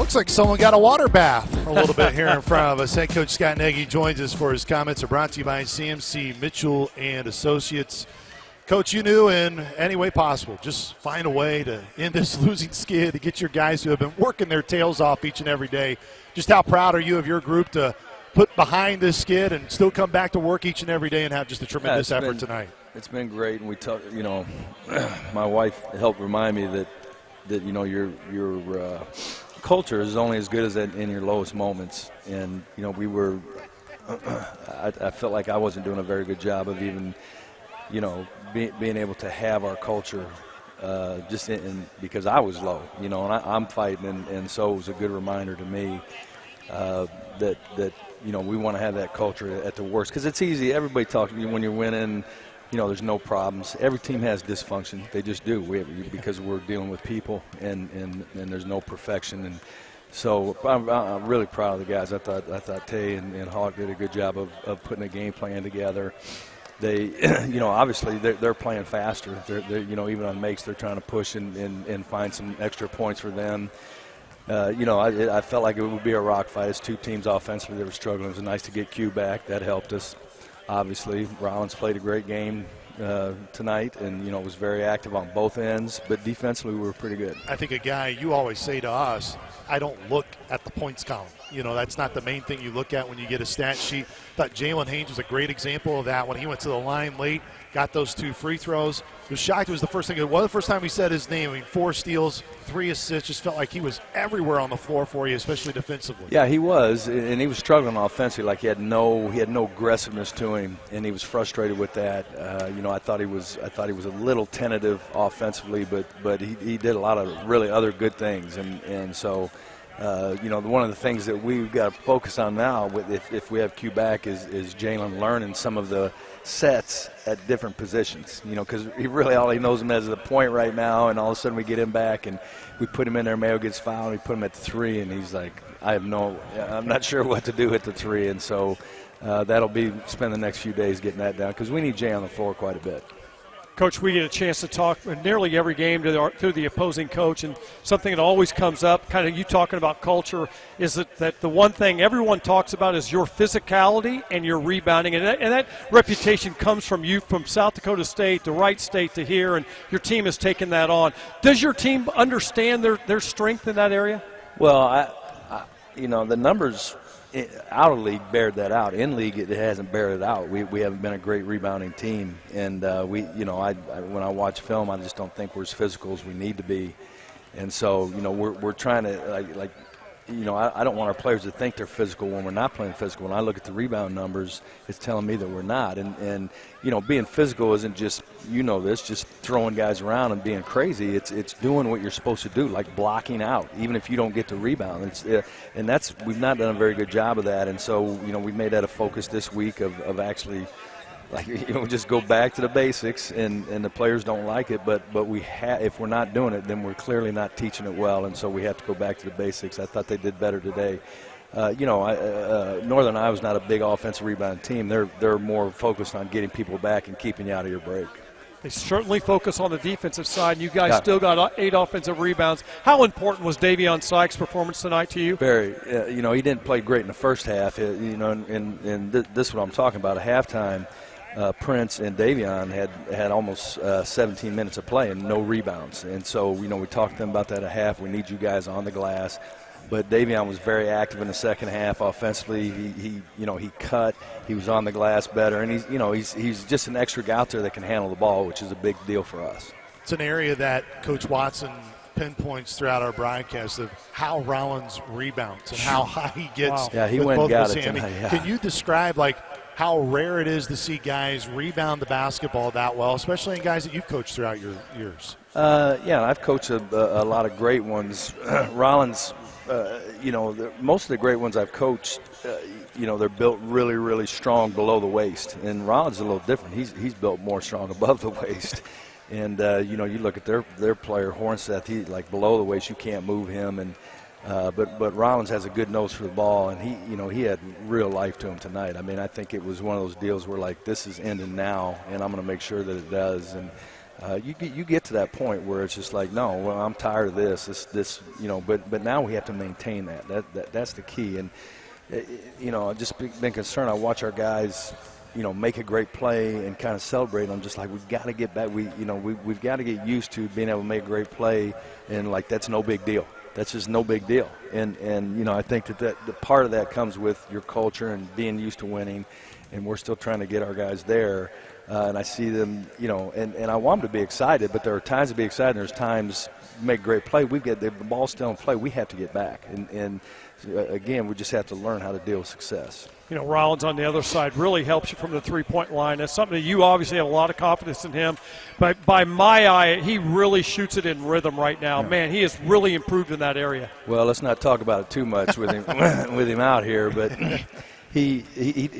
Looks like someone got a water bath a little bit here in front of us. Head coach Scott Nagy joins us for his comments. Are brought to you by CMC Mitchell and Associates. Coach, you knew in any way possible, just find a way to end this losing skid, to get your guys who have been working their tails off each and every day. Just how proud are you of your group to put behind this skid and still come back to work each and every day and have just a tremendous effort tonight? It's been great, and we talk. You know, my wife helped remind me that you know your culture is only as good as in your lowest moments. And you know, we were. I felt like I wasn't doing a very good job of even, you know, being able to have our culture, because I was low, you know, and I'm fighting, and so it was a good reminder to me that you know, we want to have that culture at the worst, because it's easy. Everybody talks when you're winning. You know, there's no problems. Every team has dysfunction. They just do. Because we're dealing with people, and there's no perfection. And so I'm really proud of the guys. I thought Tay and Hawk did a good job of putting a game plan together. They, you know, obviously they're playing faster. They're you know, even on makes, they're trying to push and find some extra points for them. You know, I felt like it would be a rock fight. It's two teams offensively that were struggling. It was nice to get Q back. That helped us. Obviously, Rollins played a great game tonight, and, you know, was very active on both ends. But defensively, we were pretty good. I think a guy, you always say to us, I don't look at the points column. You know, that's not the main thing you look at when you get a stat sheet. I thought Jalen Haynes was a great example of that when he went to the line late, got those 2 free throws. Was shocked it was the first thing. It was the first time he said his name. I mean, 4 steals, 3 assists. Just felt like he was everywhere on the floor for you, especially defensively. Yeah, he was, and he was struggling offensively. Like he had no aggressiveness to him, and he was frustrated with that. You know, I thought he was a little tentative offensively, but he did a lot of really other good things, and so. You know, one of the things that we've got to focus on now, if we have Q back, is Jalen learning some of the sets at different positions. You know, because all he knows him as a point right now, and all of a sudden we get him back and we put him in there. Mayo gets fouled, and we put him at the 3, and he's like, I'm not sure what to do at the 3, and so that'll be spend the next few days getting that down, because we need Jay on the floor quite a bit. Coach, we get a chance to talk nearly every game to the opposing coach, and something that always comes up, kind of you talking about culture, is that the one thing everyone talks about is your physicality and your rebounding, and that reputation comes from you from South Dakota State, the right state to here, and your team has taken that on. Does your team understand their strength in that area? Well, I you know, the numbers out of league bared that out. In league, it hasn't bared it out. We haven't been a great rebounding team, and you know, when I watch film, I just don't think we're as physical as we need to be, and so, you know, we're trying to like you know, I don't want our players to think they're physical when we're not playing physical. When I look at the rebound numbers, it's telling me that we're not. And you know, being physical isn't just, you know, this, just throwing guys around and being crazy. It's doing what you're supposed to do, like blocking out, even if you don't get the rebound. And we've not done a very good job of that. And so, you know, we made that a focus this week of actually, like, you know, just go back to the basics, and the players don't like it, but if we're not doing it, then we're clearly not teaching it well, and so we have to go back to the basics. I thought they did better today. You know, Northern Iowa's not a big offensive rebound team. They're more focused on getting people back and keeping you out of your break. They certainly focus on the defensive side, and you guys still got 8 offensive rebounds. How important was Davion Sykes' performance tonight to you? Very. You know, he didn't play great in the first half. You know, and this is what I'm talking about. At halftime, Prince and Davion had almost 17 minutes of play and no rebounds. And so, you know, we talked to them about that at half. We need you guys on the glass. But Davion was very active in the second half offensively. He you know, he cut. He was on the glass better. And he's just an extra guy out there that can handle the ball, which is a big deal for us. It's an area that Coach Watson pinpoints throughout our broadcast of how Rollins rebounds and how high he gets. Wow. Yeah, he with went both and got of it his tonight. Yeah. Can you describe, like, how rare it is to see guys rebound the basketball that well, especially in guys that you've coached throughout your years? Yeah, I've coached a lot of great ones. Rollins, you know, most of the great ones I've coached, you know, they're built really, really strong below the waist. And Rollins is a little different. He's built more strong above the waist. And, you know, you look at their player, Hornseth, he, like, below the waist, you can't move him. And but Rollins has a good nose for the ball, and he had real life to him tonight. I mean, I think it was one of those deals where, like, this is ending now, and I'm going to make sure that it does. And you get to that point where it's just like, no, well, I'm tired of this, you know. But now we have to maintain that's the key. And you know, I've just been concerned. I watch our guys, you know, make a great play and kind of celebrate. I'm just like, we've got to get back. We've got to get used to being able to make a great play, and like that's no big deal. That's just no big deal. And you know, I think that the part of that comes with your culture and being used to winning, and we're still trying to get our guys there. And I see them, you know, and I want them to be excited, but there are times to be excited, and there's times to make a great play. We've got the ball's still in play. We have to get back. And again, we just have to learn how to deal with success. You know, Rollins on the other side really helps you from the three-point line. That's something that you obviously have a lot of confidence in him. But by my eye, he really shoots it in rhythm right now. Yeah. Man, he has really improved in that area. Well, let's not talk about it too much with him with him out here, but he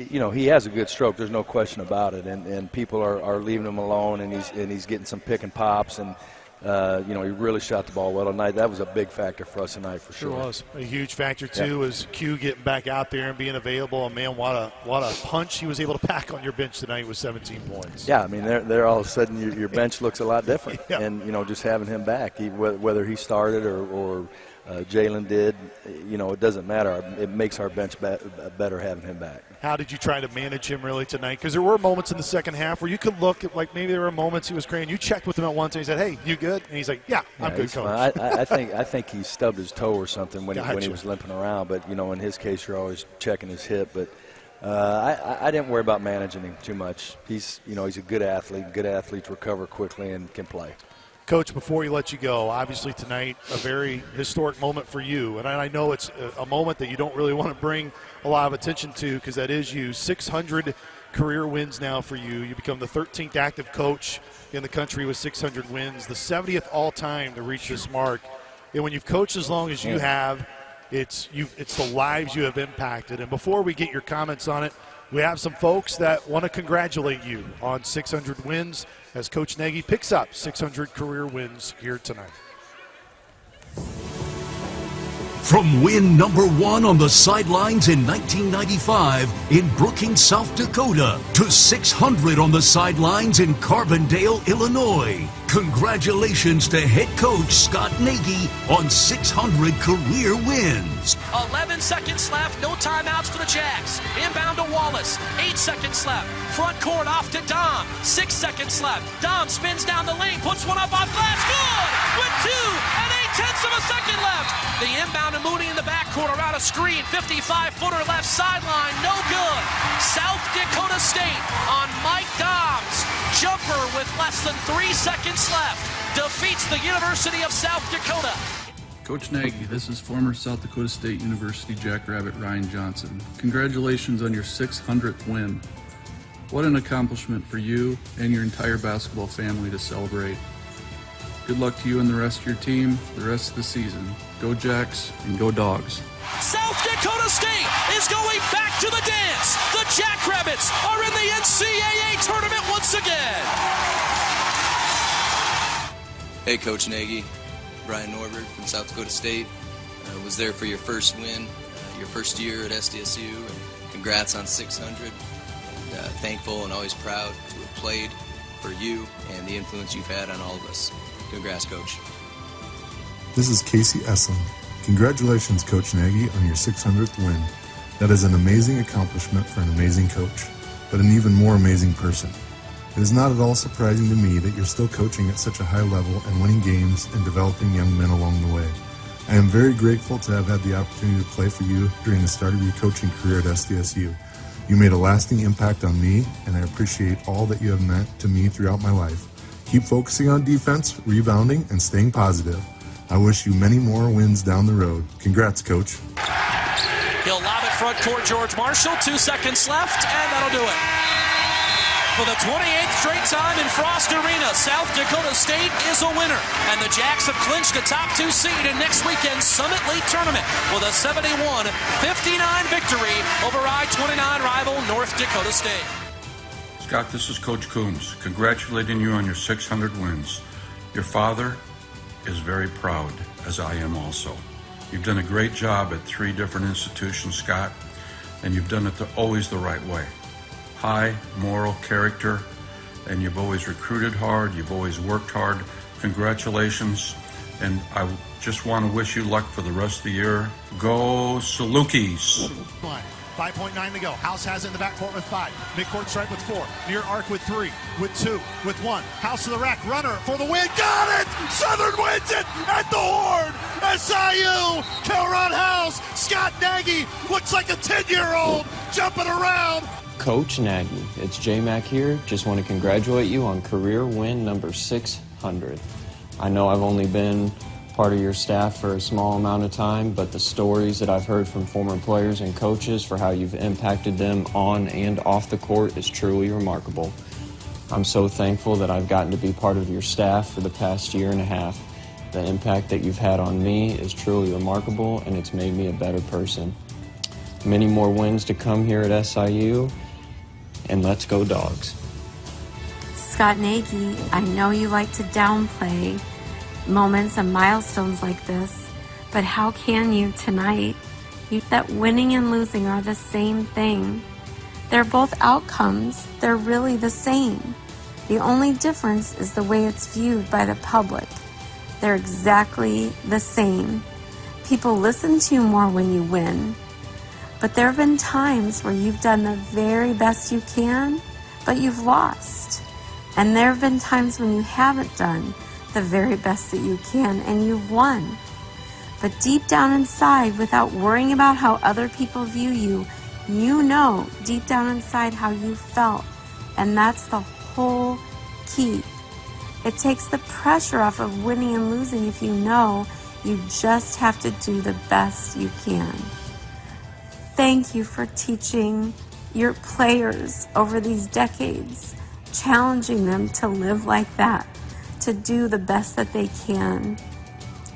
you know, he has a good stroke. There's no question about it. And people are leaving him alone, and he's getting some pick and pops, and you know, he really shot the ball well tonight. That was a big factor for us tonight, for sure. Sure was. A huge factor, too, was Q getting back out there and being available. And, man, what a punch he was able to pack on your bench tonight with 17 points. Yeah, I mean, there all of a sudden your bench looks a lot different. Yeah. And, you know, just having him back, whether he started or Jalen did, you know, it doesn't matter. It makes our bench better having him back. How did you try to manage him really tonight? Because there were moments in the second half where you could look at, like, maybe there were moments he was crying. You checked with him at once and he said, "Hey, you good?" And he's like, "Yeah, I'm good, coach." I think he stubbed his toe or something when he was limping around. But, you know, in his case, you're always checking his hip. But I didn't worry about managing him too much. He's a good athlete. Good athletes recover quickly and can play. Coach, before we let you go, obviously tonight a very historic moment for you. And I know it's a moment that you don't really want to bring a lot of attention to because that is you. 600 career wins now for you. You become the 13th active coach in the country with 600 wins, the 70th all-time to reach this mark. And when you've coached as long as you have, it's the lives you have impacted. And before we get your comments on it, we have some folks that want to congratulate you on 600 wins as Coach Nagy picks up 600 career wins here tonight. From win number 1 on the sidelines in 1995 in Brookings, South Dakota, to 600 on the sidelines in Carbondale, Illinois. Congratulations to head coach Scott Nagy on 600 career wins. 11 seconds left, no timeouts for the Jacks. Inbound to Wallace, 8 seconds left. Front court off to Dom, 6 seconds left. Dom spins down the lane, puts one up off glass, good! With 2 and 8/10 of a second left. The inbound to Mooney in the backcourt around a screen, 55-footer left sideline, no good. South Dakota State on Mike Dom's jumper with less than 3 seconds left defeats the University of South Dakota. Coach Nagy, this is former South Dakota State University Jackrabbit Ryan Johnson. Congratulations on your 600th win. What an accomplishment for you and your entire basketball family to celebrate. Good luck to you and the rest of your team the rest of the season. Go Jacks and go Dogs. South Dakota State is going back to the dance. The Jackrabbits are in the NCAA tournament once again. Hey, Coach Nagy. Brian Norbert from South Dakota State. Was there for your first win, your first year at SDSU. And congrats on 600. Thankful and always proud to have played for you and the influence you've had on all of us. Congrats, Coach. This is Casey Essling. Congratulations, Coach Nagy, on your 600th win. That is an amazing accomplishment for an amazing coach, but an even more amazing person. It is not at all surprising to me that you're still coaching at such a high level and winning games and developing young men along the way. I am very grateful to have had the opportunity to play for you during the start of your coaching career at SDSU. You made a lasting impact on me, and I appreciate all that you have meant to me throughout my life. Keep focusing on defense, rebounding, and staying positive. I wish you many more wins down the road. Congrats, Coach. He'll lob it front court, George Marshall. 2 seconds left, and that'll do it. For the 28th straight time in Frost Arena, South Dakota State is a winner. And the Jacks have clinched a top 2 seed in next weekend's Summit League Tournament with a 71-59 victory over I-29 rival North Dakota State. Scott, this is Coach Coombs. Congratulating you on your 600 wins. Your father is very proud, as I am also. You've done a great job at 3 different institutions, Scott, and you've done it always the right way. High moral character and you've always recruited hard, you've always worked hard. Congratulations, and I just want to wish you luck for the rest of the year. Go Salukis! 5.9 to go. House has it in the backcourt with 5. Midcourt stripe with 4. Near arc with 3. With 2. With 1. House to the rack. Runner for the win. Got it! Southern wins it at the horn. SIU. Kelrod House. Scott Nagy looks like a 10-year-old jumping around. Coach Nagy, it's J-Mac here. Just want to congratulate you on career win number 600. I know I've only been part of your staff for a small amount of time, but the stories that I've heard from former players and coaches for how you've impacted them on and off the court is truly remarkable. I'm so thankful that I've gotten to be part of your staff for the past year and a half. The impact that you've had on me is truly remarkable, and it's made me a better person. Many more wins to come here at SIU, and let's go Dogs. Scott Nagy, I know you like to downplay moments and milestones like this, but how can you tonight? That winning and losing are the same thing. They're both outcomes. They're really the same. The only difference is the way it's viewed by the public. They're exactly the same. People listen to you more when you win, but there have been times where you've done the very best you can, but you've lost. And there have been times when you haven't done the very best that you can, and you've won. But deep down inside, without worrying about how other people view you, you know deep down inside how you felt. And that's the whole key. It takes the pressure off of winning and losing if you know you just have to do the best you can. Thank you for teaching your players over these decades, challenging them to live like that, to do the best that they can,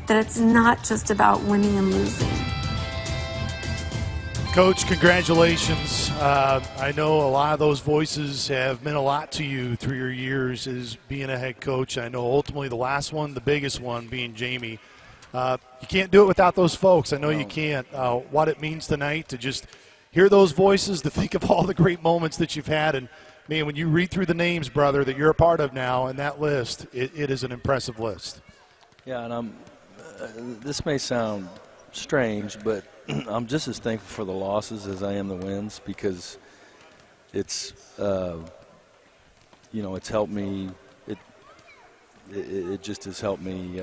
that it's not just about winning and losing. Coach, congratulations. I know a lot of those voices have meant a lot to you through your years as being a head coach. I know ultimately the last one, the biggest one, being Jamie. You can't do it without those folks. I know you can't. What it means tonight to just hear those voices, to think of all the great moments that you've had, and man, when you read through the names, brother, that you're a part of now and that list, it is an impressive list. Yeah, and this may sound strange, but I'm just as thankful for the losses as I am the wins, because it's, it's helped me. It just has helped me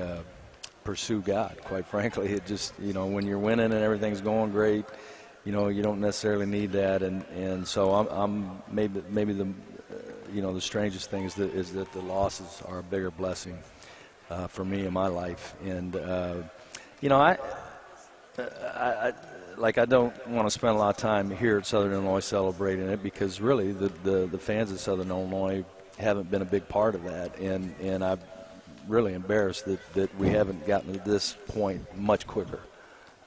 pursue God, quite frankly. It just, when you're winning and everything's going great, you don't necessarily need that, and so I'm maybe the the strangest thing is that the losses are a bigger blessing for me in my life, and I don't want to spend a lot of time here at Southern Illinois celebrating it, because really the fans of Southern Illinois haven't been a big part of that, and I'm really embarrassed that we haven't gotten to this point much quicker.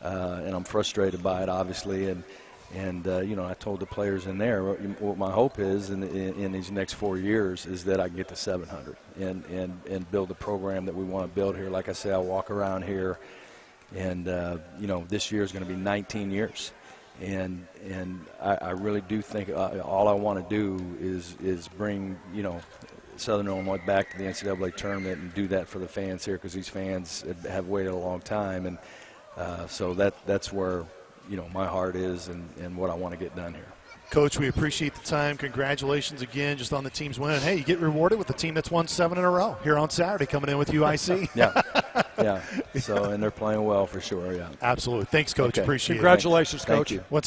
And I'm frustrated by it, obviously, and I told the players in there what my hope is in these next 4 years is that I can get to 700 and build the program that we want to build here. Like I say, I walk around here, and this year is going to be 19 years, and I really do think all I want to do is bring Southern Illinois back to the NCAA tournament and do that for the fans here, because these fans have waited a long time, and so that's where my heart is and what I want to get done here. Coach, we appreciate the time. Congratulations again just on the team's win. Hey, you get rewarded with the team that's won 7 in a row here on Saturday, coming in with UIC. Yeah. So, and they're playing well for sure, yeah. Absolutely. Thanks, Coach. Okay. Appreciate Congratulations, it. Coach. Thank you. Once again,